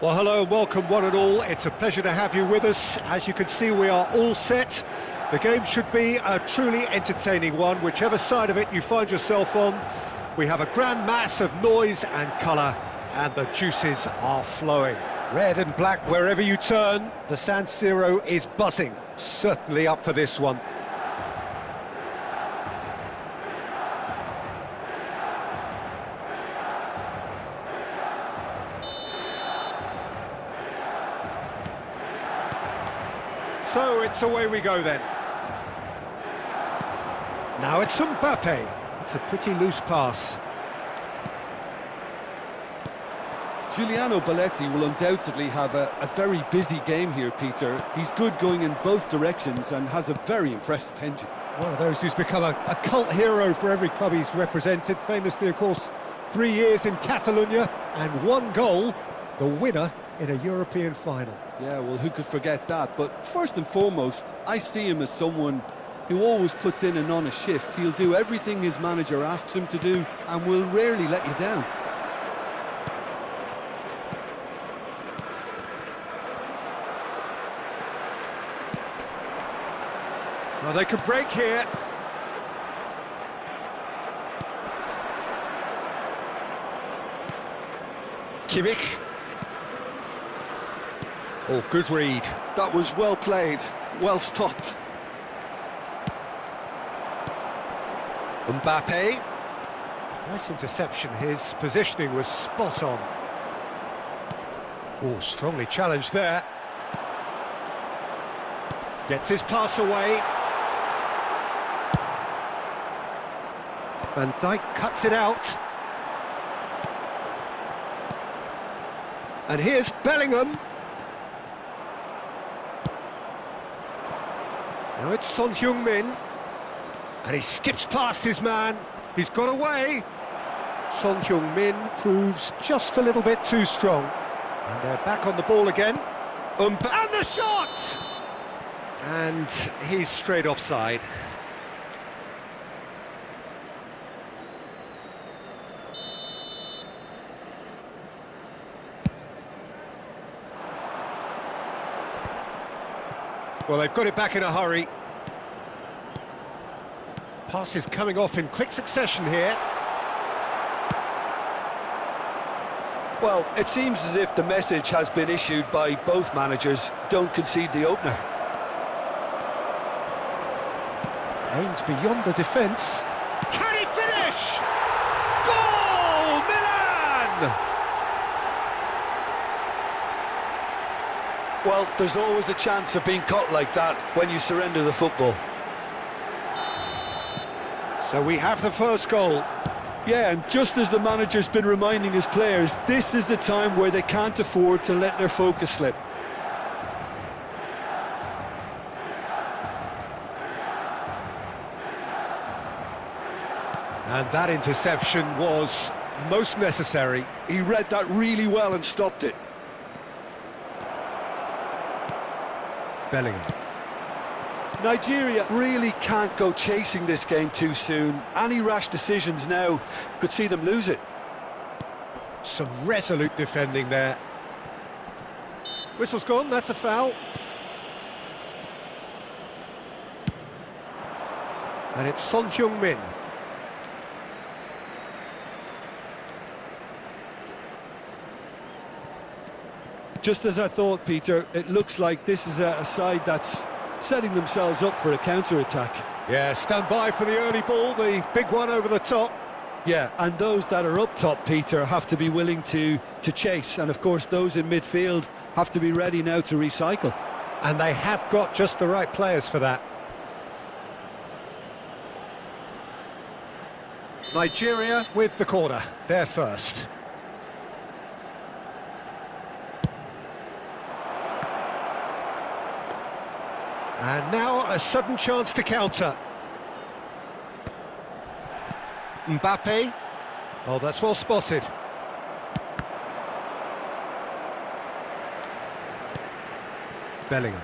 Well, hello and welcome one and all. It's a pleasure to have you with us. As you can see, we are all set. The game should be a truly entertaining one, whichever side of it you find yourself on. We have a grand mass of noise and colour, and the juices are flowing. Red and black wherever you turn, the San Siro is buzzing. Certainly up for this one. So it's away we go then. Now it's Mbappe. It's a pretty loose pass. Giuliano Belletti will undoubtedly have a very busy game here, Peter. He's good going in both directions and has a very impressive engine. One of those who's become a cult hero for every club he's represented. Famously, of course, 3 years in Catalonia and 1 goal, the winner in a European final. Yeah, well, who could forget that? But first and foremost, I see him as someone who always puts in an honest shift. He'll do everything his manager asks him to do and will rarely let you down. Well, they could break here. Kimmich. Oh, good read. That was well played, well stopped. Mbappe. Nice interception. His positioning was spot on. Oh, strongly challenged there. Gets his pass away. Van Dijk cuts it out. And here's Bellingham. Now it's Son Heung-min. And he skips past his man. He's got away. Son Heung-min proves just a little bit too strong. And they're back on the ball again. And the shot! And he's straight offside. Well, they've got it back in a hurry. Passes coming off in quick succession here. Well, it seems as if the message has been issued by both managers. Don't concede the opener. Aimed beyond the defence. Can he finish? Goal! Milan! Well, there's always a chance of being caught like that when you surrender the football. So we have the first goal. Yeah, and just as the manager's been reminding his players, this is the time where they can't afford to let their focus slip. And that interception was most necessary. He read that really well and stopped it. Bellingham. Nigeria really can't go chasing this game too soon. Any rash decisions now could see them lose it. Some resolute defending there. Whistle's gone, that's a foul. And it's Son Heung-min. Just as I thought, Peter, it looks like this is a side that's setting themselves up for a counter-attack. Yeah, stand by for the early ball, the big one over the top. Yeah, and those that are up top, Peter, have to be willing to chase. And, of course, those in midfield have to be ready now to recycle. And they have got just the right players for that. Nigeria with the corner, they're first. And now a sudden chance to counter. Mbappe. Oh, that's well spotted. Bellingham.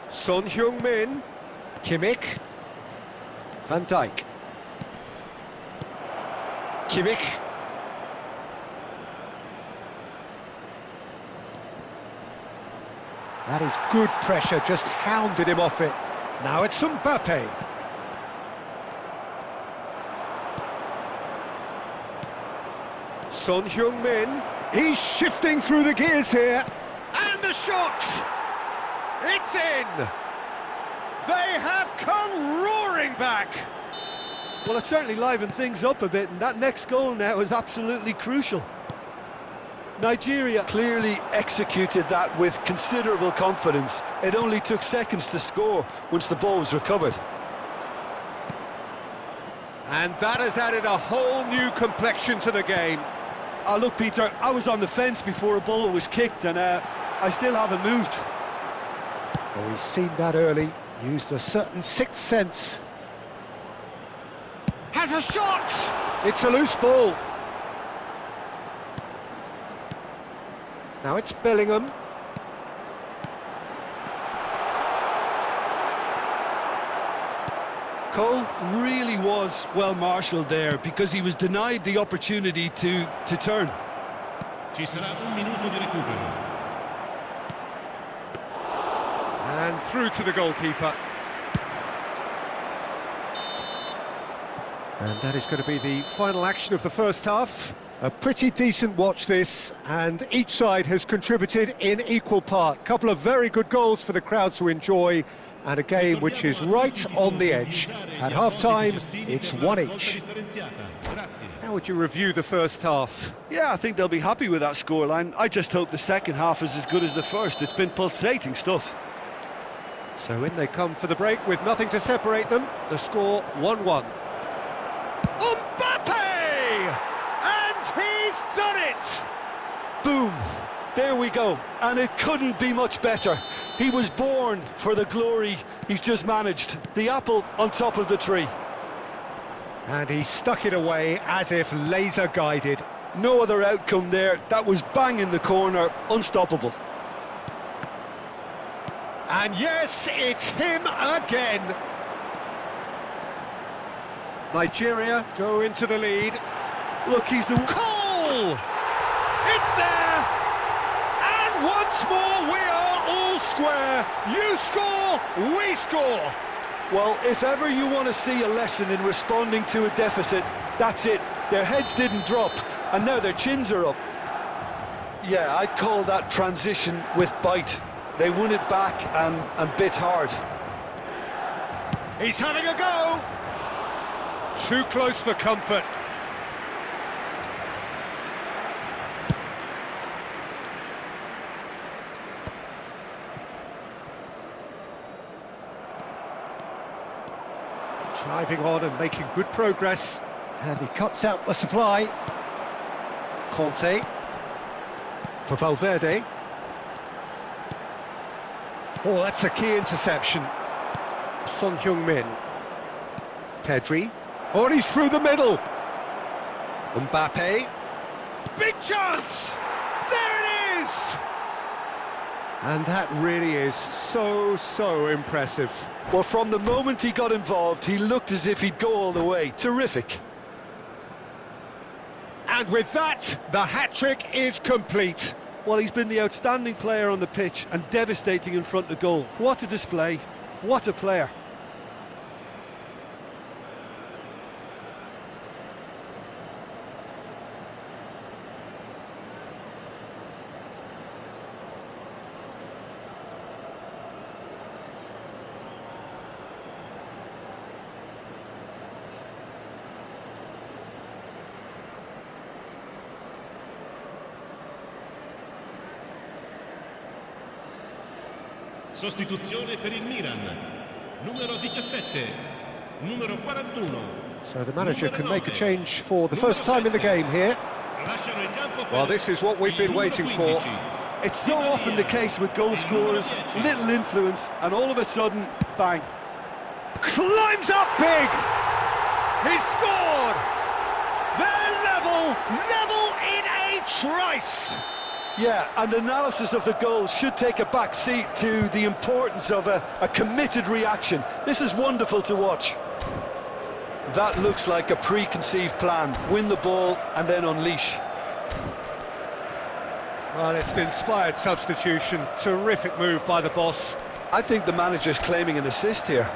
Son Heung-min. Kimmich. Van Dijk. Kimmich. That is good pressure, just hounded him off it. Now it's Mbappe. Son Heung-min. He's shifting through the gears here. And the shot! It's in! They have come roaring back! Well, it certainly livened things up a bit, and that next goal now is absolutely crucial. Nigeria clearly executed that with considerable confidence. It only took seconds to score once the ball was recovered. And that has added a whole new complexion to the game. Oh, look, Peter, I was on the fence before a ball was kicked, and I still haven't moved. Oh, he's seen that early, used a certain sixth sense. Has a shot! It's a loose ball. Now it's Bellingham. Cole really was well marshalled there because he was denied the opportunity to turn. Ci sarà un minuto di recupero. And through to the goalkeeper. And that is going to be the final action of the first half. A pretty decent watch this, and each side has contributed in equal part. Couple of very good goals for the crowd to enjoy, and a game which is right on the edge. At half-time, it's one each. How would you review the first half? Yeah, I think they'll be happy with that scoreline. I just hope the second half is as good as the first. It's been pulsating stuff. So in they come for the break with nothing to separate them. The score 1-1. Mbappe! And he's done it! Boom! There we go. And it couldn't be much better. He was born for the glory he's just managed. The apple on top of the tree. And he stuck it away as if laser guided. No other outcome there. That was bang in the corner, unstoppable. And yes, it's him again. Nigeria go into the lead. Look, he's the... Goal! It's there! And once more we are all square. You score, we score. Well, if ever you want to see a lesson in responding to a deficit, that's it. Their heads didn't drop, and now their chins are up. Yeah, I'd call that transition with bite. They won it back and bit hard. He's having a go! Too close for comfort. Driving on and making good progress. And he cuts out the supply. Conte. For Valverde. Oh, that's a key interception. Son Heung-min. Pedri. Oh, and he's through the middle. Mbappe. Big chance! There it is! And that really is so impressive. Well, from the moment he got involved, he looked as if he'd go all the way. Terrific. And with that, the hat-trick is complete. Well, he's been the outstanding player on the pitch and devastating in front of goal. What a display. What a player. Sostituzione per il Milan. Numero 17, numero 41. So the manager can make a change for the first time in the game here. Well, this is what we've been waiting for. It's so often the case with goal scorers, little influence, and all of a sudden, bang. Climbs up big! He's scored! They're level in a trice! Yeah, and analysis of the goal should take a back seat to the importance of a committed reaction. This is wonderful to watch. That looks like a preconceived plan. Win the ball and then unleash. Well, it's an inspired substitution. Terrific move by the boss. I think the manager's claiming an assist here.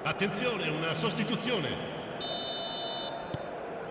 Attenzione, una sostituzione.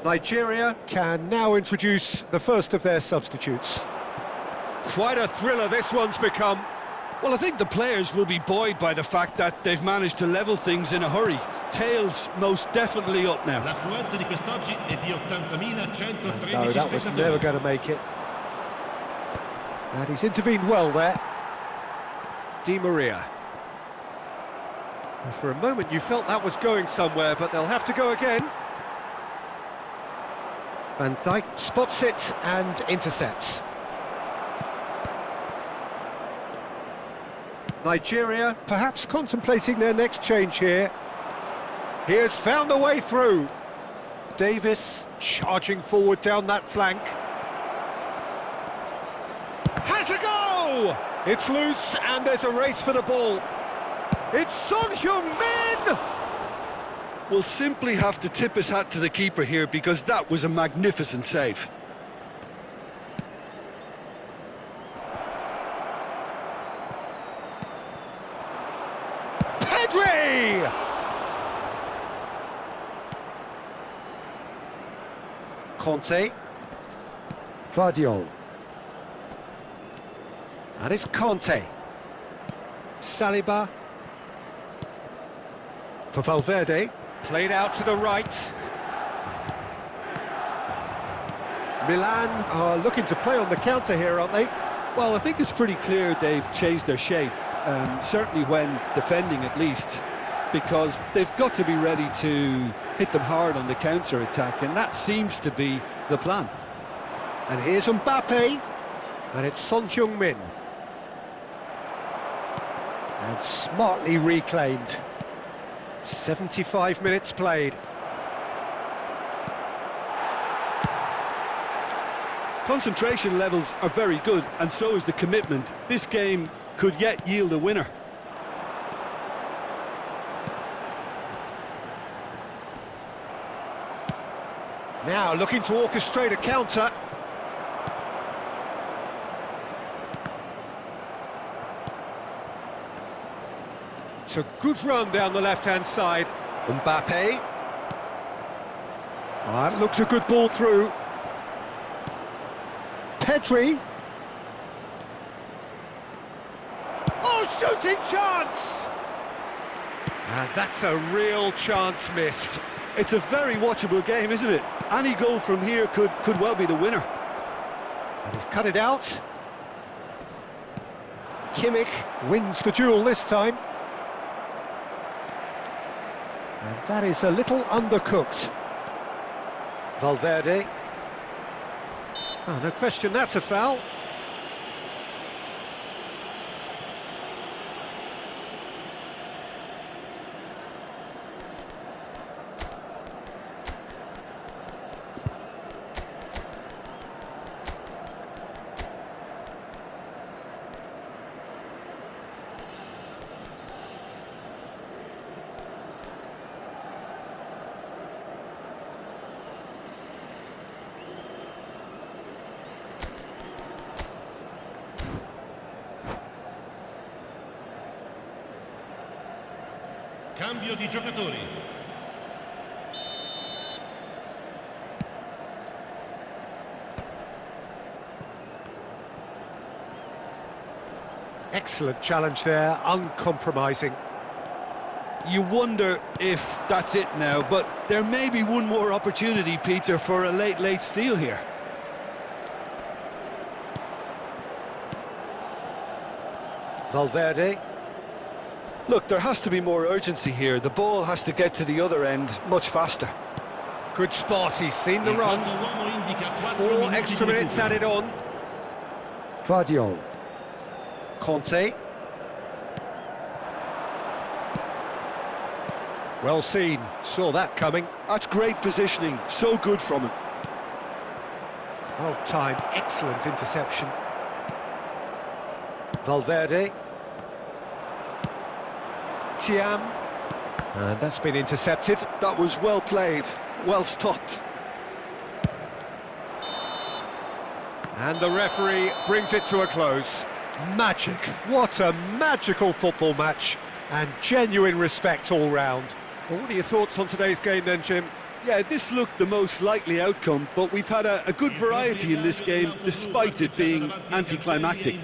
Nigeria can now introduce the first of their substitutes. Quite a thriller this one's become. Well, I think the players will be buoyed by the fact that they've managed to level things in a hurry. Tails most definitely up now. L'affluenza di quest'oggi è di 80.113 No, that was spettatori. never going to make it. And he's intervened well there. Di Maria. And for a moment you felt that was going somewhere, but they'll have to go again. Van Dijk spots it and intercepts. Nigeria perhaps contemplating their next change here. He has found the way through. Davis charging forward down that flank. Has a go! It's loose and there's a race for the ball. It's Son Heung-min! We'll simply have to tip his hat to the keeper here because that was a magnificent save. Pedri! Conte. Vardiol. And it's Conte. Saliba. For Valverde. Played out to the right. Milan are looking to play on the counter here, aren't they? Well, I think it's pretty clear they've changed their shape, certainly when defending at least, because they've got to be ready to hit them hard on the counter-attack, and that seems to be the plan. And here's Mbappe, and it's Son Heung-min. And smartly reclaimed. 75 minutes played. Concentration levels are very good, and so is the commitment. This game could yet yield a winner. Now looking to orchestrate a counter. It's a good run down the left-hand side. Mbappe. That looks a good ball through. Pedri. Oh, shooting chance! And that's a real chance missed. It's a very watchable game, isn't it? Any goal from here could well be the winner. And he's cut it out. Kimmich wins the duel this time. And that is a little undercooked. Valverde. Oh, no question, that's a foul. Cambio di giocatori. Excellent challenge there, uncompromising. You wonder if that's it now, but there may be one more opportunity, Peter, for a late steal here. Valverde. Look, there has to be more urgency here. The ball has to get to the other end much faster. Good spot, he's seen the run. 4 extra minutes added on. Guardiola. Conte. Well seen, saw that coming. That's great positioning, so good from him. Well timed, excellent interception. Valverde. Tiam. And that's been intercepted. That was well played, well stopped. And the referee brings it to a close. Magic. What a magical football match. And genuine respect all round. Well, what are your thoughts on today's game then, Jim? Yeah, this looked the most likely outcome, but we've had a good variety in this game, despite it being anticlimactic.